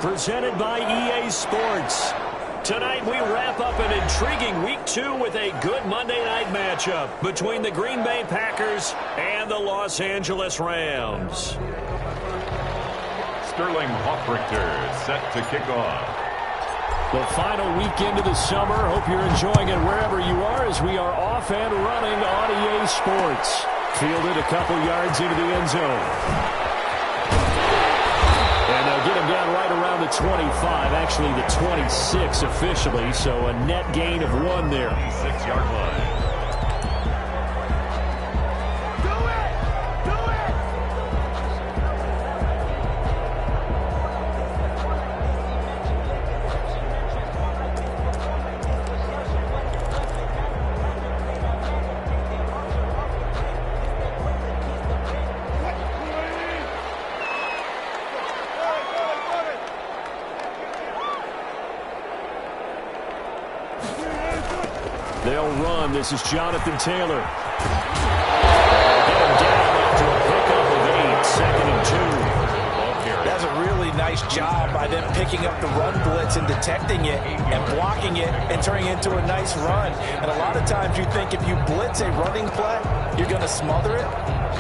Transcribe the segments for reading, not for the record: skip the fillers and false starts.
presented by EA Sports. Tonight we wrap up an intriguing Week 2 with a good Monday night matchup between the Green Bay Packers and the Los Angeles Rams. Sterling Hoffrichter set to kick off. The final weekend of the summer. Hope you're enjoying it wherever you are as we are off and running on EA Sports. Fielded a couple yards into the end zone. And they'll get him down right around the 25, actually the 26 officially, so a net gain of 1 there. 6-yard line. They'll run. This is Jonathan Taylor. Get him down after a pickup of 8. 2nd and 2. That's a really nice job by them picking up the run blitz and detecting it and blocking it and turning it into a nice run. And a lot of times you think if you blitz a running play, you're going to smother it.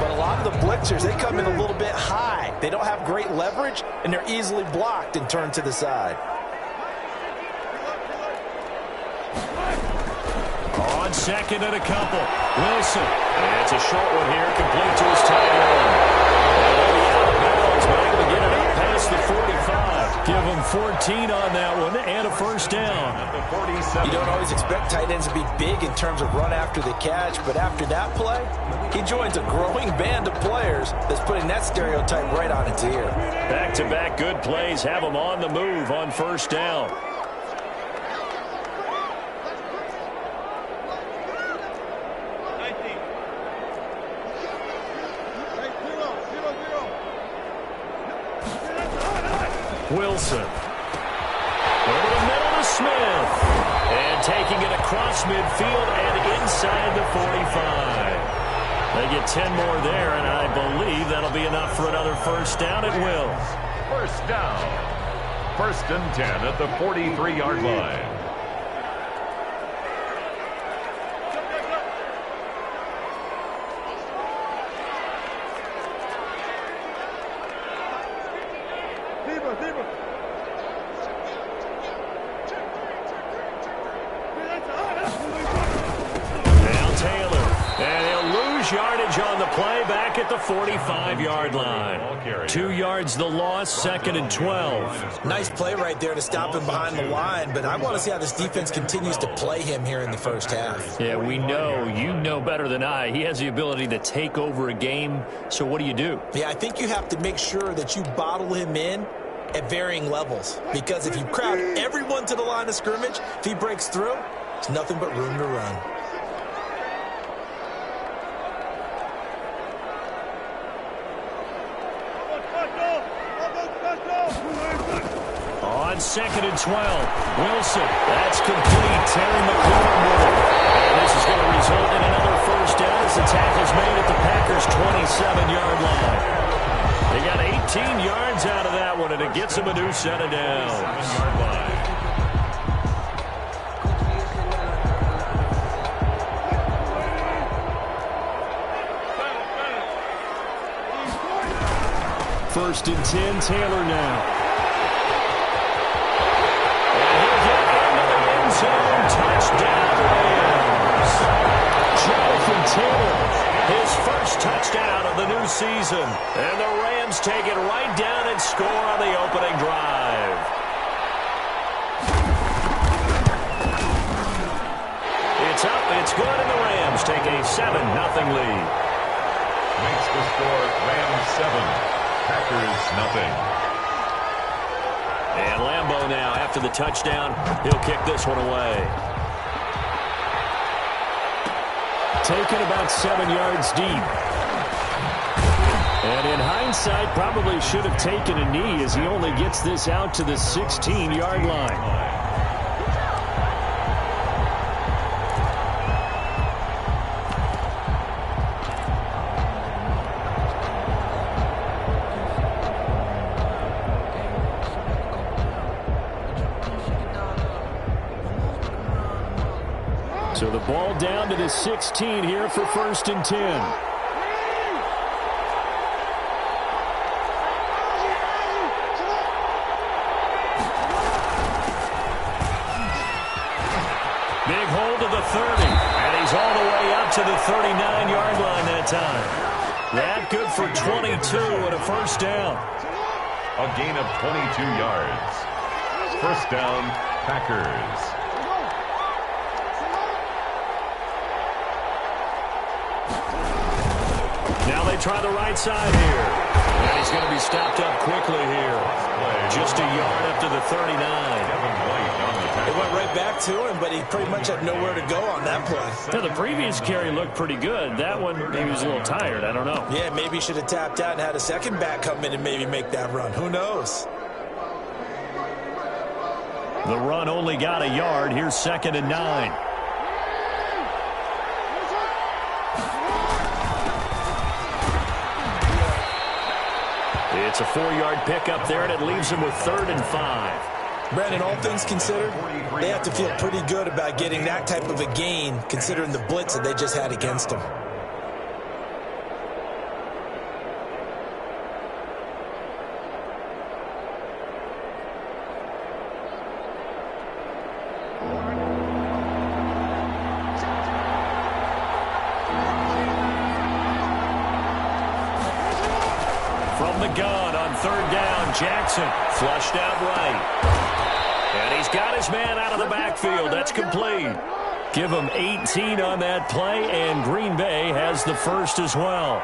But a lot of the blitzers, they come in a little bit high. They don't have great leverage, and they're easily blocked and turned to the side. On 2nd and a couple. Wilson. And it's a short one here, complete to his tight end. And they'll be out of bounds, but able to get it up past the 45. Give him 14 on that one and a first down. You don't always expect tight ends to be big in terms of run after the catch, but after that play, he joins a growing band of players that's putting that stereotype right on its ear. Back-to-back good plays have him on the move on first down. Wilson. Over the middle to Smith. And taking it across midfield and inside the 45. They get 10 more there, and I believe that'll be enough for another first down. It will. First down. 1st and 10 at the 43-yard line. On the play back at the 45-yard line. 2 yards the loss, 2nd and 12. Nice play right there to stop him behind the line, but I want to see how this defense continues to play him here in the first half. Yeah, we know. You know better than I. He has the ability to take over a game, so what do? Yeah, I think you have to make sure that you bottle him in at varying levels, because if you crowd everyone to the line of scrimmage, if he breaks through, there's nothing but room to run. On 2nd and 12, Wilson. That's complete. Terry McLaurin with it. And this is going to result in another first down as the tackle's made at the Packers' 27-yard line. They got 18 yards out of that one, and it gets them a new set of downs. 7-yard line. First and 10, Taylor now. Touchdown, Rams. Jonathan Taylor, his first touchdown of the new season. And the Rams take it right down and score on the opening drive. It's up, it's good, and the Rams take a 7-0 lead. Makes the score Rams 7, Packers nothing. And Lambeau now, after the touchdown, he'll kick this one away. Taken about 7 yards deep. And in hindsight, probably should have taken a knee as he only gets this out to the 16-yard line. So the ball down to the 16 here for 1st and 10. Big hold of the 30, and he's all the way up to the 39-yard line that time. That good for 22 and a 1st down. A gain of 22 yards. 1st down, Packers. Now they try the right side here. And he's going to be stopped up quickly here. Just a yard up to the 39. It went right back to him, but he pretty much had nowhere to go on that play. Yeah, the previous carry looked pretty good. That one, he was a little tired. I don't know. Yeah, maybe he should have tapped out and had a second back come in and maybe make that run. Who knows? The run only got a yard. Here's 2nd and 9. It's a 4-yard pickup there, and it leaves him with 3rd and 5. Brandon, all things considered, they have to feel pretty good about getting that type of a gain, considering the blitz that they just had against them. From the gun on 3rd down, Jackson flushed out right. And he's got his man out of the backfield. That's complete. Give him 18 on that play, and Green Bay has the 1st as well.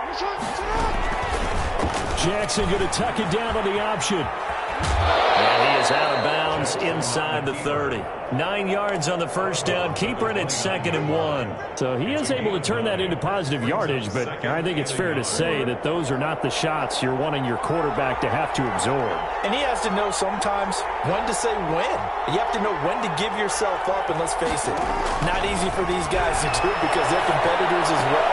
Jackson going to tuck it down on the option. And he is out of bounds inside the 30. 9 yards on the 1st down. Keeper, and it's 2nd and 1. So he is able to turn that into positive yardage, but I think it's fair to say that those are not the shots you're wanting your quarterback to have to absorb. And he has to know sometimes when to say when. You have to know when to give yourself up, and let's face it, not easy for these guys to do because they're competitors as well.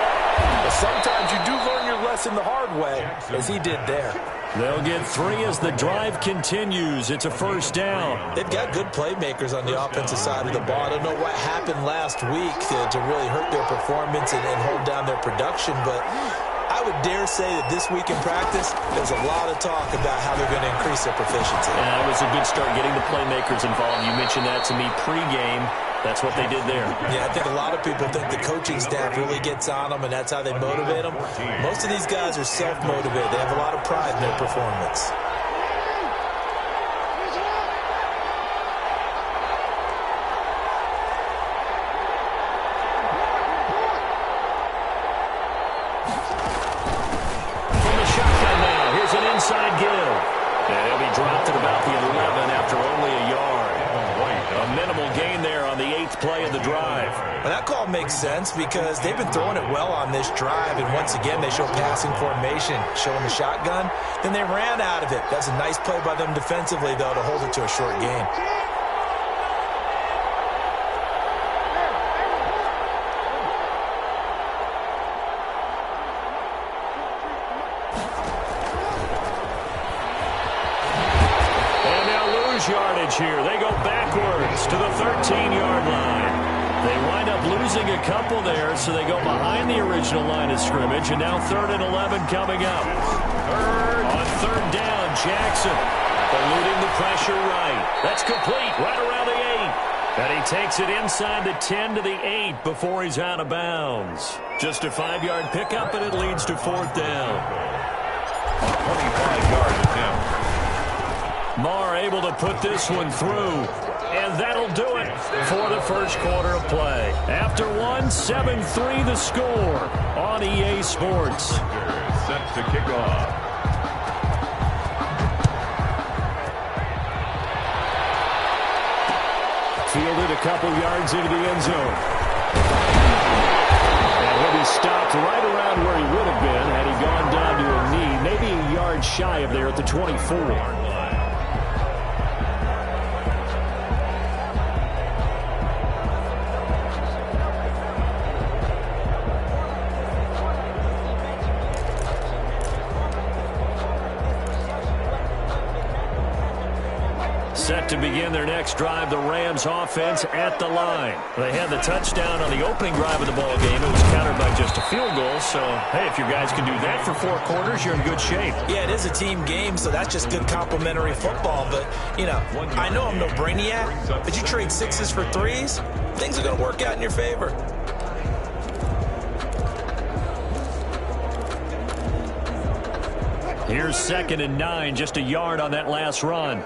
But sometimes you do learn your lesson the hard way, as he did there. They'll get 3 as the drive continues. It's a 1st down. They've got good playmakers on the offensive side of the ball. I don't know what happened last week to really hurt their performance and hold down their production, but I would dare say that this week in practice, there's a lot of talk about how they're going to increase their proficiency. Yeah, it was a good start getting the playmakers involved. You mentioned that to me pregame. That's what they did there. Yeah, I think a lot of people think the coaching staff really gets on them, and that's how they motivate them. Most of these guys are self-motivated. They have a lot of pride in their performance. From the shotgun now, here's an inside give. And he'll be dropped at about the 11 after only a yard. A minimal gain there on the 8th play of the drive. Well, that call makes sense because they've been throwing it well on this drive, and once again they show passing formation, showing the shotgun. Then they ran out of it. That's a nice play by them defensively, though, to hold it to a short gain. Yardage here. They go backwards to the 13-yard line. They wind up losing a couple there, so they go behind the original line of scrimmage, and now 3rd and 11 coming up. On 3rd down, Jackson eluding the pressure right. That's complete right around the 8. And he takes it inside the 10 to the 8 before he's out of bounds. Just a 5-yard pickup, and it leads to 4th down. A 25-yard attempt. Marr able to put this one through, and that'll do it for the 1st quarter of play. After 7-3 the score on EA Sports. Set to kick off. Fielded a couple yards into the end zone. And he'll be stopped right around where he would have been had he gone down to a knee, maybe a yard shy of there at the 24. Set to begin their next drive, the Rams offense at the line. They had the touchdown on the opening drive of the ball game. It was countered by just a field goal. So, hey, if your guys can do that for 4 quarters, you're in good shape. Yeah, it is a team game, so that's just good complimentary football. But, you know, I know I'm no brainiac, but you trade 6s for 3s, things are going to work out in your favor. Here's 2nd and 9, just a yard on that last run.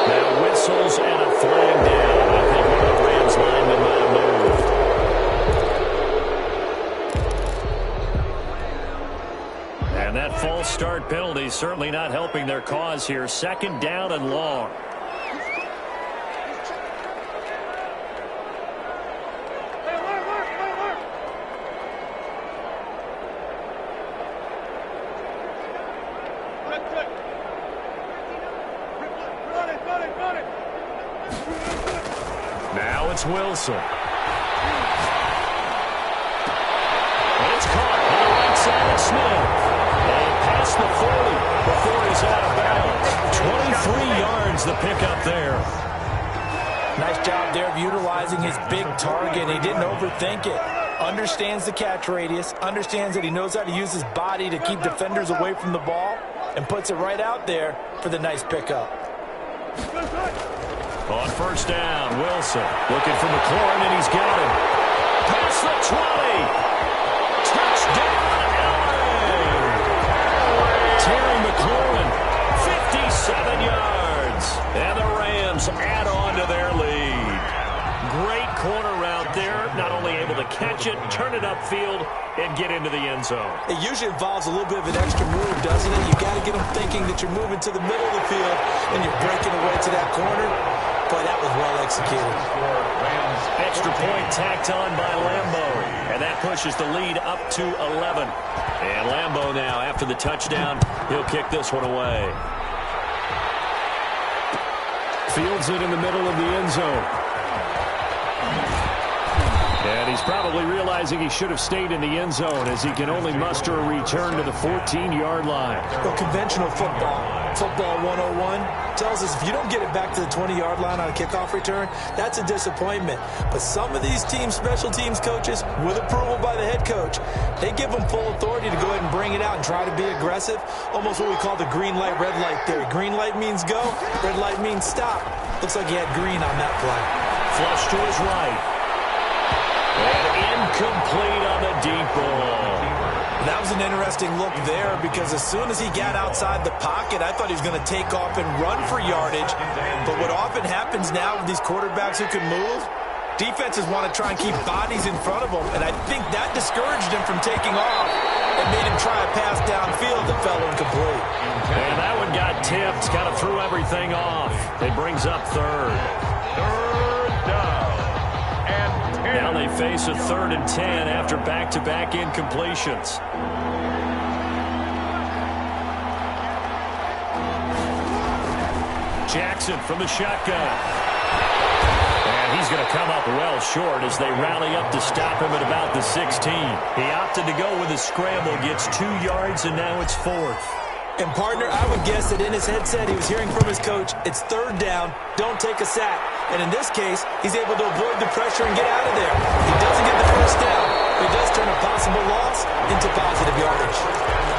Now whistles and a flag down. I think one of the Rams linemen might have moved. And that false start penalty certainly not helping their cause here. 2nd down and long. Now it's Wilson. And it's caught on the right side of Smith. And past the 40 before he's out of bounds. 23 yards the pickup there. Nice job there of utilizing his big target. He didn't overthink it. Understands the catch radius. Understands that he knows how to use his body to keep defenders away from the ball. And puts it right out there for the nice pickup. On 1st down, Wilson looking for McLaurin, and he's got him. Past the 20. Touchdown, LA! Terry McLaurin, 57 yards. And the Rams add on to their lead. Great corner route there. Not only able to catch it, turn it upfield, and get into the end zone. It usually involves a little bit of an extra move, doesn't it? You got to get them thinking that you're moving to the middle of the field and you're breaking away to that corner. Boy, that was well executed. Extra point tacked on by Lambo. And that pushes the lead up to 11. And Lambo now, after the touchdown, he'll kick this one away. Fields it in the middle of the end zone. And he's probably realizing he should have stayed in the end zone as he can only muster a return to the 14-yard line. Well, conventional football 101, tells us if you don't get it back to the 20-yard line on a kickoff return, that's a disappointment. But some of these special teams coaches, with approval by the head coach, they give them full authority to go ahead and bring it out and try to be aggressive. Almost what we call the green light, red light theory. Green light means go, red light means stop. Looks like he had green on that play. Flush to his right. And incomplete on the deep ball. That was an interesting look there because as soon as he got outside the pocket, I thought he was going to take off and run for yardage. But what often happens now with these quarterbacks who can move, defenses want to try and keep bodies in front of them. And I think that discouraged him from taking off and made him try a pass downfield that fell incomplete. And that one got tipped, kind of threw everything off. It brings up 3rd. Now they face a 3rd and 10 after back-to-back incompletions. Jackson from the shotgun. And he's going to come up well short as they rally up to stop him at about the 16. He opted to go with a scramble, gets 2 yards, and now it's 4th. And, partner, I would guess that in his headset he was hearing from his coach, it's 3rd down, don't take a sack. And in this case, he's able to avoid the pressure and get out of there. He doesn't get the 1st down, but he does turn a possible loss into positive yardage.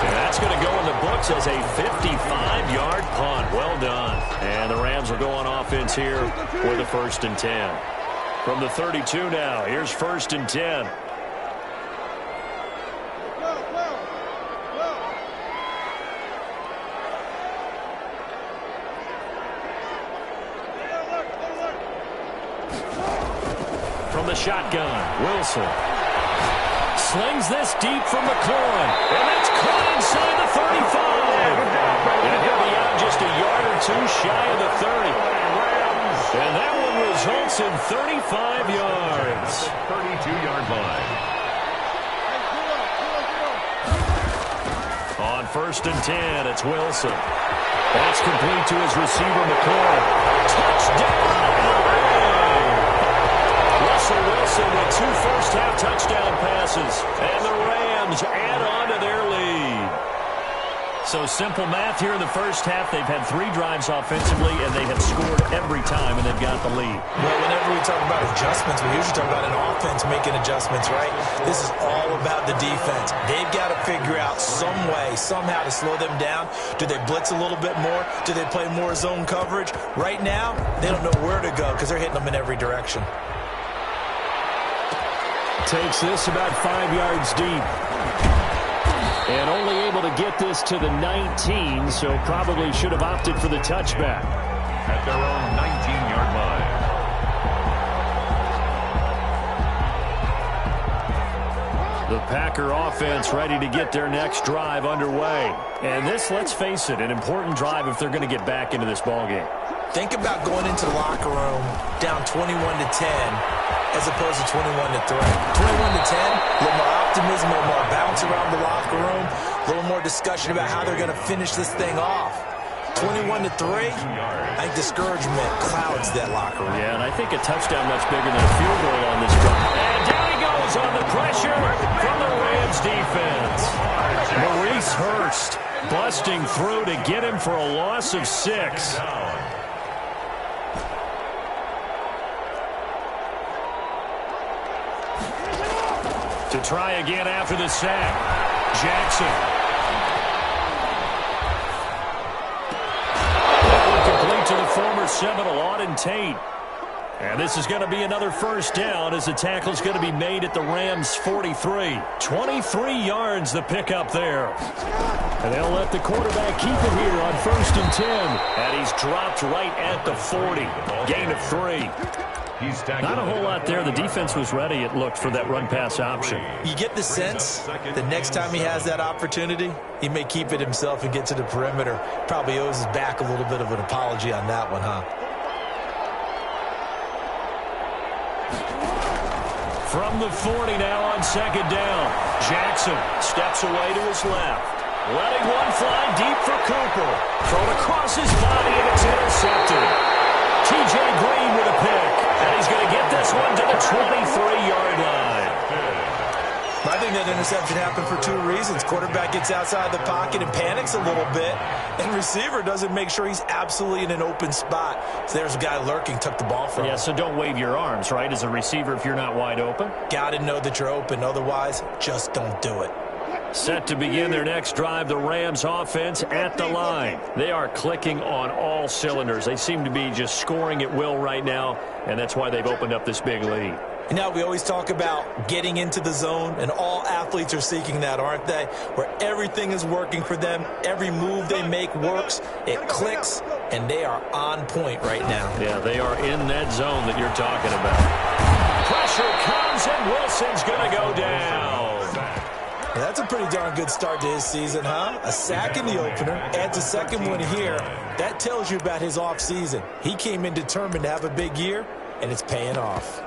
And that's going to go in the books as a 55-yard punt. Well done. And the Rams will go on offense here with a 1st and 10. From the 32 now, here's 1st and 10. From the shotgun, Wilson slings this deep from McLaurin, and that's caught inside the 35. And he'll be out just a yard or 2 shy of the 30. And that one results in 35 yards. 32-yard line. On 1st and 10, it's Wilson. That's complete to his receiver, McLaurin. Touchdown! So simple math here in the first half. They've had 3 drives offensively, and they have scored every time, and they've got the lead. Well, whenever we talk about adjustments, we usually talk about an offense making adjustments, right? This is all about the defense. They've got to figure out some way, somehow to slow them down. Do they blitz a little bit more? Do they play more zone coverage? Right now, they don't know where to go because they're hitting them in every direction. Takes this about 5 yards deep. And only able to get this to the 19, so probably should have opted for the touchback. At their own 19-yard line. The Packer offense ready to get their next drive underway. And this, let's face it, an important drive if they're going to get back into this ballgame. Think about going into the locker room down 21-10 as opposed to 21-3. 21-10, a little more optimism, a little more bounce around the locker room, a little more discussion about how they're going to finish this thing off. 21-3, I think discouragement clouds that locker room. Yeah, and I think a touchdown much bigger than a field goal on this drive. And down he goes on the pressure from the Rams defense. Maurice Hurst busting through to get him for a loss of 6. To try again after the sack. Jackson. Complete to the former Seminole, Auden Tate. And this is going to be another first down as the tackle is going to be made at the Rams 43. 23 yards the pickup there. And they'll let the quarterback keep it here on 1st and 10. And he's dropped right at the 40. Gain of 3. Not a whole lot there. The defense was ready, it looked, for that run-pass option. You get the sense that next time he has that opportunity, he may keep it himself and get to the perimeter. Probably owes his back a little bit of an apology on that one, huh? From the 40 now on 2nd down. Jackson steps away to his left. Letting one fly deep for Cooper. Thrown across his body, and it's intercepted. T.J. Green with a pick. And he's going to get this one to the 23-yard line. I think that interception happened for 2 reasons. Quarterback gets outside the pocket and panics a little bit. And receiver doesn't make sure he's absolutely in an open spot. So there's a guy lurking, took the ball from him. Yeah, so don't wave your arms, right, as a receiver if you're not wide open. Got to know that you're open. Otherwise, just don't do it. Set to begin their next drive, the Rams offense at the line. They are clicking on all cylinders. They seem to be just scoring at will right now, and that's why they've opened up this big lead. You know, we always talk about getting into the zone, and all athletes are seeking that, aren't they? Where everything is working for them, every move they make works, it clicks, and they are on point right now. Yeah, they are in that zone that you're talking about. Pressure comes, and Wilson's going to go down. That's a pretty darn good start to his season, huh? A sack in the opener, adds a second one here. That tells you about his offseason. He came in determined to have a big year, and it's paying off.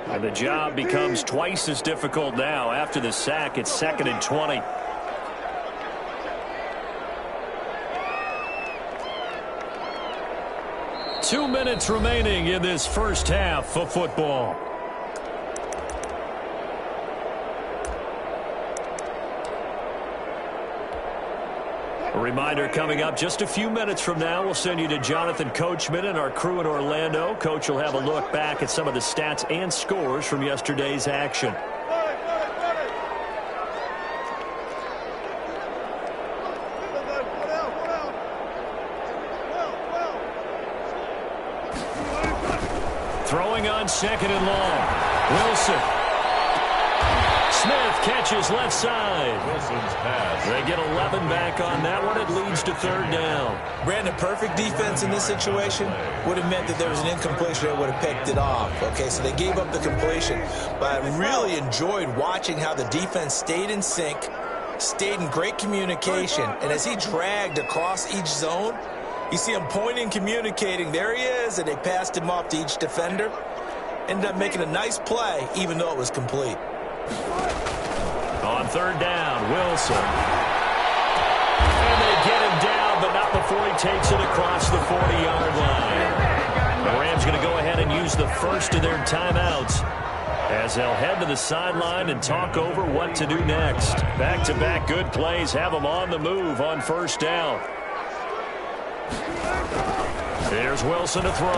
And the job becomes twice as difficult now. After the sack, it's 2nd and 20. Two minutes remaining in this first half of football. A reminder coming up just a few minutes from now, we'll send you to Jonathan Coachman and our crew in Orlando. Coach will have a look back at some of the stats and scores from yesterday's action. Throwing on 2nd and long. Wilson. Smith catches left side. Wilson's pass. They get 11 back on that one. It leads to 3rd down. Brandon, perfect defense in this situation would have meant that there was an incompletion that would have picked it off. Okay, so they gave up the completion. But I really enjoyed watching how the defense stayed in sync, stayed in great communication. And as he dragged across each zone, you see him pointing, communicating. There he is, and they passed him off to each defender. Ended up making a nice play, even though it was complete. On 3rd down, Wilson. And they get him down, but not before before he takes it across the 40-yard line. The Rams going to go ahead and use the first of their timeouts as they'll head to the sideline and talk over what to do next. Back-to-back good plays have them on the move on first down. Here's Wilson to throw.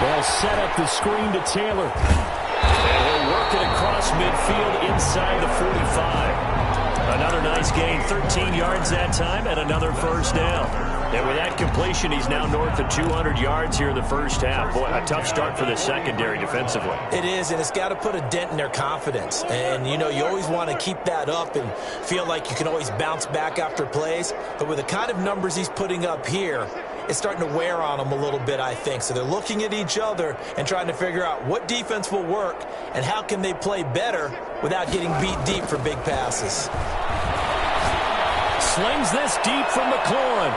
They'll set up the screen to Taylor. And he'll work it across midfield inside the 45. Another nice gain, 13 yards that time, and another first down. And with that completion, he's now north of 200 yards here in the first half. Boy, a tough start for the secondary defensively. It is, and it's got to put a dent in their confidence. And, you know, you always want to keep that up and feel like you can always bounce back after plays. But with the kind of numbers he's putting up here, it's starting to wear on them a little bit, I think. So they're looking at each other and trying to figure out what defense will work and how can they play better without getting beat deep for big passes. Slings this deep from McLaurin.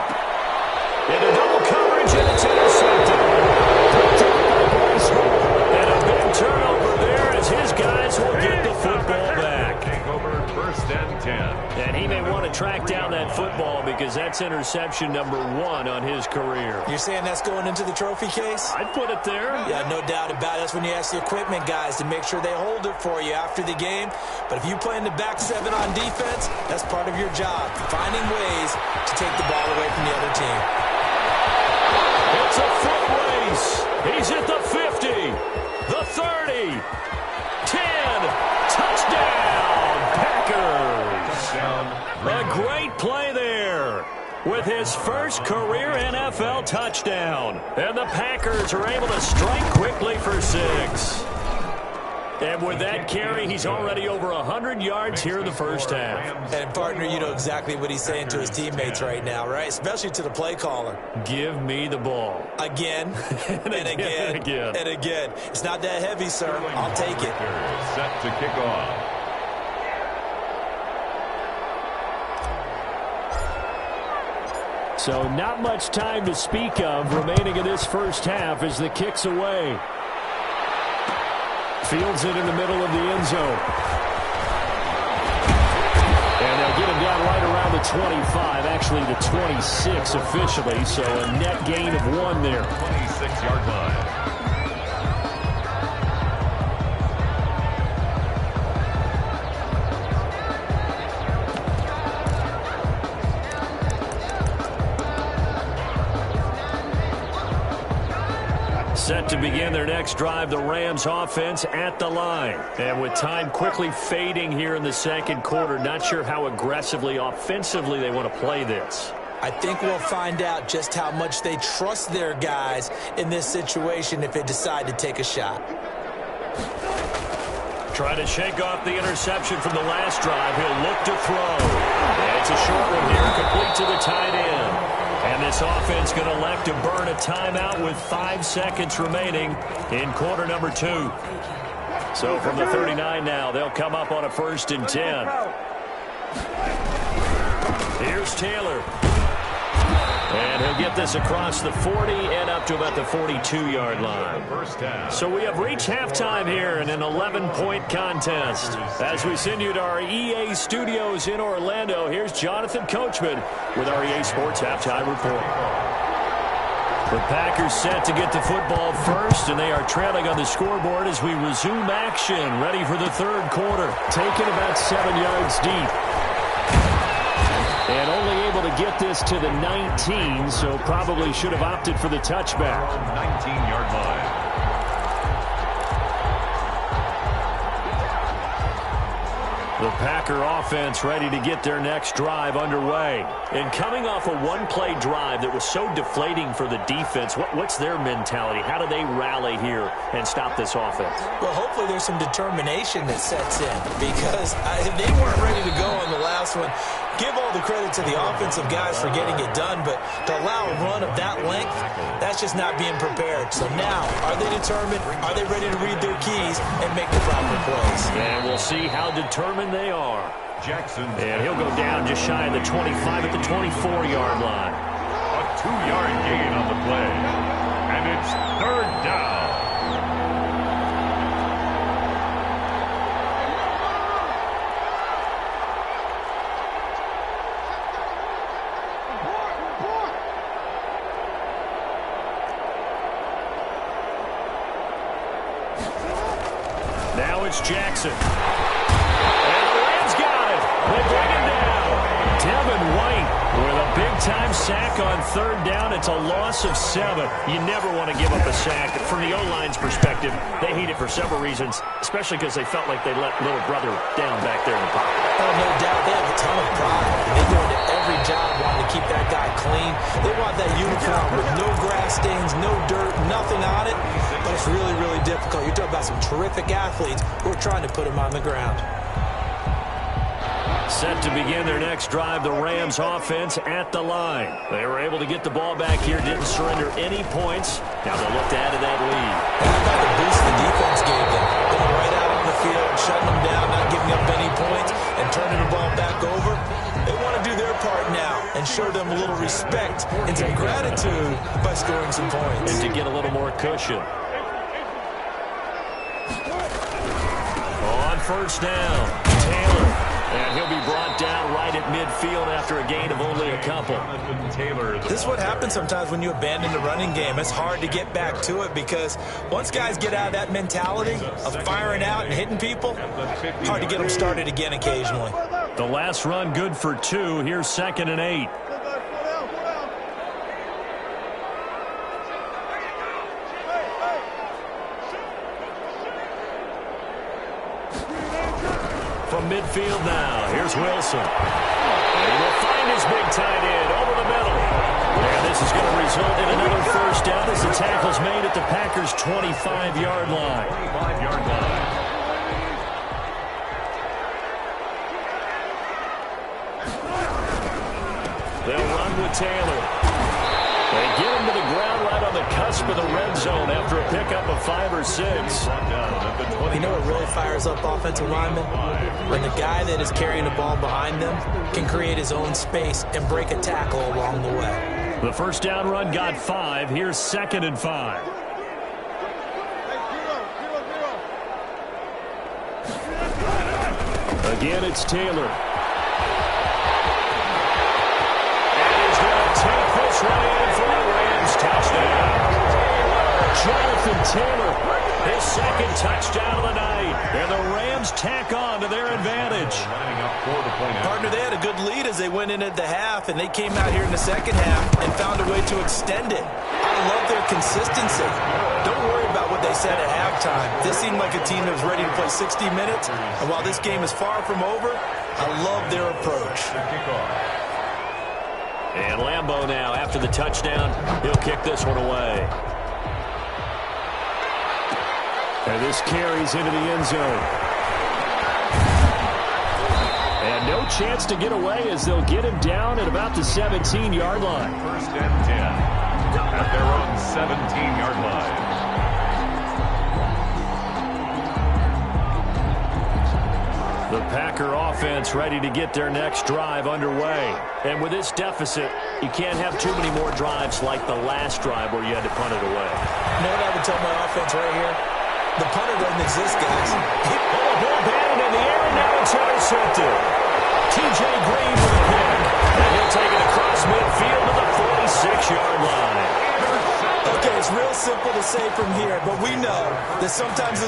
Into double coverage, and it's intercepted. And a big turnover there as his guys will get the football back. Take over first and 10. And he may want to track down that football because that's interception number 1 on his career. You're saying that's going into the trophy case? I'd put it there. Yeah, no doubt about it. That's when you ask the equipment guys to make sure they hold it for you after the game. But if you play in the back 7 on defense, that's part of your job, finding ways to take the ball away from the other team. It's a foot race. He's at the 50, the 30, 10, touchdown, Packers. A great play there with his first career NFL touchdown. And the Packers are able to strike quickly for 6. And with that carry, he's already over 100 yards here in the first half. And, partner, you know exactly what he's saying to his teammates right now, right? Especially to the play caller. Give me the ball. Again, and again, and again. It's not that heavy, sir. I'll take it. Set to kick off. So not much time to speak of remaining in this first half as the kick's away. Fields it in the middle of the end zone. And they'll get him down right around the 25, actually the 26 officially, so a net gain of 1 there. 26-yard line. Set to begin their next drive, the Rams offense at the line. And with time quickly fading here in the second quarter, not sure how aggressively, offensively they want to play this. I think we'll find out just how much they trust their guys in this situation if they decide to take a shot. Trying to shake off the interception from the last drive. He'll look to throw. And it's a short one here, complete to the tight end. And this offense going to elect to burn a timeout with 5 seconds remaining in quarter number 2. So from the 39 now, they'll come up on a 1st and 10. Here's Taylor. And he'll get this across the 40 and up to about the 42-yard line. So we have reached halftime here in an 11-point contest. As we send you to our EA studios in Orlando, here's Jonathan Coachman with our EA Sports Halftime Report. The Packers set to get the football first, and they are trailing on the scoreboard as we resume action, ready for the third quarter. Taken about 7 yards deep. And only able to get this to the 19, so probably should have opted for the touchback. 19-yard line. The Packer offense ready to get their next drive underway. And coming off a one-play drive that was so deflating for the defense, what's their mentality? How do they rally here and stop this offense? Well, hopefully there's some determination that sets in because if they weren't ready to go on the last one, give all the credit to the offensive guys for getting it done, but to allow a run of that length, that's just not being prepared. So now, are they determined? Are they ready to read their keys and make the proper plays? And we'll see how determined they are. Jackson. And he'll go down just shy of the 25 at the 24-yard line. A 2-yard gain on the play. And it's 3rd down. Now it's Jackson. And the Rams got it. They bring him down. Devin White with a big-time sack on third down. It's a loss of 7. You never want to give up a sack. From the O-line's perspective, they hate it for several reasons, especially because they felt like they let little brother down back there in the pocket. Oh, no doubt. They have a ton of pride. They go into every job wanting to keep that guy clean. They want that uniform with no grass stains, no dirt, nothing on it. But it's really, really difficult. You're talking about some terrific athletes who are trying to put him on the ground. Set to begin their next drive, the Rams offense at the line. They were able to get the ball back here, didn't surrender any points. Now they'll look to add to that lead. How about the boost the defense gave them? Going right out on the field, shutting them down, not giving up any points, and turning the ball back over. They want to do their part now and show them a little respect and some gratitude by scoring some points. And to get a little more cushion. On first down, Taylor. And he'll be brought down right at midfield after a gain of only a couple. This is what happens sometimes when you abandon the running game. It's hard to get back to it because once guys get out of that mentality of firing out and hitting people, hard to get them started again occasionally. The last run good for 2. Here's 2nd and 8. From midfield now, here's Wilson. And he will find his big tight end over the middle. And this is going to result in another first down as the tackle's made at the Packers' 25-yard line. 25-yard line. They'll run with Taylor. They get him to the ground right on the cusp of the red zone after a pickup of 5 or 6. You know what really fires up offensive linemen? When the guy that is carrying the ball behind them can create his own space and break a tackle along the way. The first down run got 5. Here's 2nd and 5. Again, it's Taylor. Take this one in for the Rams. Touchdown. Jonathan Taylor, his 2nd touchdown of the night. And the Rams tack on to their advantage. Partner, they had a good lead as they went into the half, and they came out here in the second half and found a way to extend it. I love their consistency. Don't worry about what they said at halftime. This seemed like a team that was ready to play 60 minutes. And while this game is far from over, I love their approach. And Lambeau now, after the touchdown, he'll kick this one away. And this carries into the end zone. And no chance to get away as they'll get him down at about the 17-yard line. 1st and 10 at their own 17-yard line. The Packer offense ready to get their next drive underway. And with this deficit, you can't have too many more drives like the last drive where you had to punt it away. You know what I would tell my offense right here? The punter doesn't exist, guys. The ball batted in the air, and now it's intercepted. T.J. Green with a pick. And he'll take it across midfield to the 46-yard line. Okay, it's real simple to say from here, but we know that sometimes